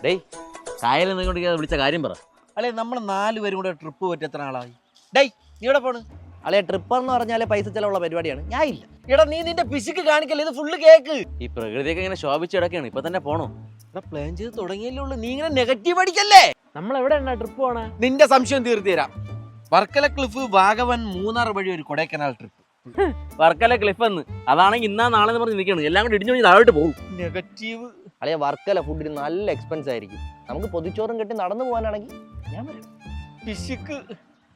ഡേയ് കായലിൽ നിന്നുകൊണ്ട് വിളിച്ച കാര്യം പറ. അല്ലെ നമ്മൾ 4 പേരും കൂടെ ട്രിപ്പ് പറ്റി എത്ര നാളായി? ഡേയ് നീ എവിടെ പോണ്? അല്ലെ ട്രിപ്പ് എന്ന് പറഞ്ഞാല് പൈസ ചെലവുള്ള പരിപാടിയാണ്. ഞാൻ ഇല്ല. എടാ നീ നിന്റെ പിശുക്ക് കാണിക്കല്ലേ, ഇത് ഫുള്ള് കേക്ക്. ഈ പ്രകൃതിയൊക്കെ ഇങ്ങനെ ശോഭിച്ച് കിടക്കുകയാണ്. ഇപ്പൊ തന്നെ പോണോ? എടാ പ്ലാൻ ചെയ്ത് തുടങ്ങിയല്ലേ ഉള്ളു, നീ ഇങ്ങനെ നെഗറ്റീവ് അടിക്കല്ലേ. നമ്മൾ എവിടെയാണ് ട്രിപ്പ് പോണേ? നിന്റെ സംശയം തീർത്തു തരാം. വർക്കല ക്ലിഫ്, വാഗവൻ, മൂന്നാർ വഴി ഒരു കൊടൈക്കനാൽ ട്രിപ്പ്. വർക്കല ക്ലിഫ് എന്ന് അതാണെങ്കിൽ ഇന്നാ നാളെ എന്ന് പറഞ്ഞ് നിൽക്കണം. എല്ലാം കൂടി ഇടിഞ്ഞു താഴോട്ട് പോകും. നെഗറ്റീവ്. അല്ലെ വർക്കല ഫുഡിന് നല്ല എക്സ്പെൻസ് ആയിരിക്കും. നമുക്ക് പൊതിച്ചോറും കെട്ടി നടന്നു പോകാനാണെങ്കിൽ ഞാൻ വരും. പിശുക്ക്.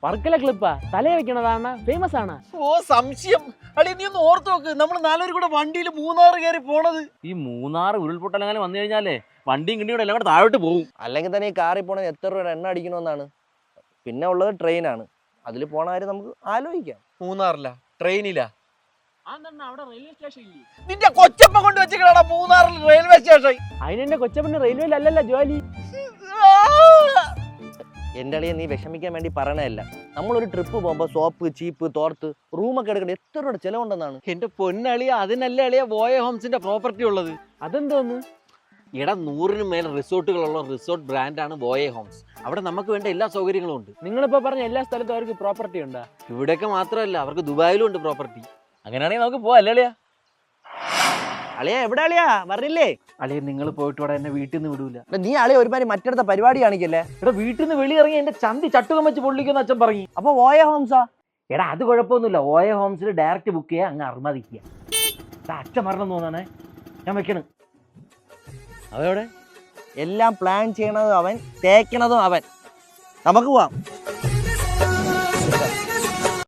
വർക്കല ക്ലിപ്പാ തലയെ വെക്കണതാണ്, ഫേമസ് ആണ്. ഓ സംശയം. അല്ലെ നീ ഒന്ന് ഓർത്ത് നോക്ക്, നമ്മൾ 4 പേരും കൂടെ വണ്ടിയിൽ മൂന്നാർ കയറി പോണത്. ഈ മൂന്നാർ ഉരുൾപൊട്ടലങ്ങനെ വന്നു കഴിഞ്ഞാലേ വണ്ടിയും കിണ്ടിയും കൂടെ എല്ലാം കൂടെ താഴോട്ട് പോകും. അല്ലെങ്കിൽ തന്നെ ഈ കാറിൽ പോണത് എത്ര രൂപ എണ്ണ അടിക്കണമെന്നാണ്. പിന്നെ ഉള്ളത് ട്രെയിനാണ്. അതിൽ പോണ കാര്യം നമുക്ക് ആലോചിക്കാം. മൂന്നാറില ട്രെയിനില അവിടെ റെയിൽവേ സ്റ്റേഷൻ ഇല്ലേ? നിന്റെ കൊച്ചപ്പ കൊണ്ട് വെച്ചിട്ടാ മൂന്നാറിൽ റെയിൽവേ സ്റ്റേഷൻ. അതിനെന്റെ കൊച്ചപ്പന് റെയിൽവേയിൽ അല്ലല്ലോ ജോലി. എൻ്റെ അളിയെ നീ വിഷമിക്കാൻ വേണ്ടി പറയണതല്ല. നമ്മളൊരു ട്രിപ്പ് പോകുമ്പോൾ സോപ്പ്, ചീപ്പ്, തോർത്ത്, റൂമൊക്കെ എടുക്കേണ്ട എത്ര രൂപയുടെ ചിലവുണ്ടെന്നാണ്. എന്റെ പൊന്നളിയ, അതിനല്ലേ അളിയ വോയ ഹോംസിന്റെ പ്രോപ്പർട്ടി ഉള്ളത്. അതെന്തോന്ന്? എടാ 100-ന് മേലെ റിസോർട്ടുകളുള്ള റിസോർട്ട് ബ്രാൻഡാണ് വോയ ഹോംസ്. അവിടെ നമുക്ക് വേണ്ട എല്ലാ സൗകര്യങ്ങളും ഉണ്ട്. നിങ്ങളിപ്പോ പറഞ്ഞ എല്ലാ സ്ഥലത്തും അവർക്ക് പ്രോപ്പർട്ടി ഉണ്ടാ? ഇവിടെയൊക്കെ മാത്രമല്ല, അവർക്ക് ദുബായിലും ഉണ്ട് പ്രോപ്പർട്ടി. അങ്ങനെയാണെങ്കിൽ നമുക്ക് പോവാം അല്ലേ അളിയാ? അളിയാ എവിടെ അളിയാ പറഞ്ഞില്ലേ? അളിയ നിങ്ങൾ പോയിട്ട് ഇവിടെ എന്നെ വീട്ടിൽ നിന്ന് വിടൂല. നീ അളിയ ഒരുമാതിരി മറ്റടുത്ത പരിപാടി കാണിക്കല്ലേ. എടാ വീട്ടിൽ നിന്ന് വെളിയിറങ്ങി എന്റെ ചന്തി ചട്ടുകം വെച്ച് പൊള്ളിക്കുന്ന അച്ഛൻ പറഞ്ഞു. അപ്പൊ വോയ ഹോംസാ? എടാ അത് കുഴപ്പമൊന്നുമില്ല, ഓയ ഹോംസിൽ ഡയറക്റ്റ് ബുക്ക് ചെയ്യുക, അങ്ങ് അർമാദിക്കുക. അച്ഛൻ മരണം തോന്നണേ, ഞാൻ വെക്കണം. അതെവിടെ? എല്ലാം പ്ലാൻ ചെയ്യണതും അവൻ, തേക്കണതും അവൻ. നമുക്ക് പോവാം.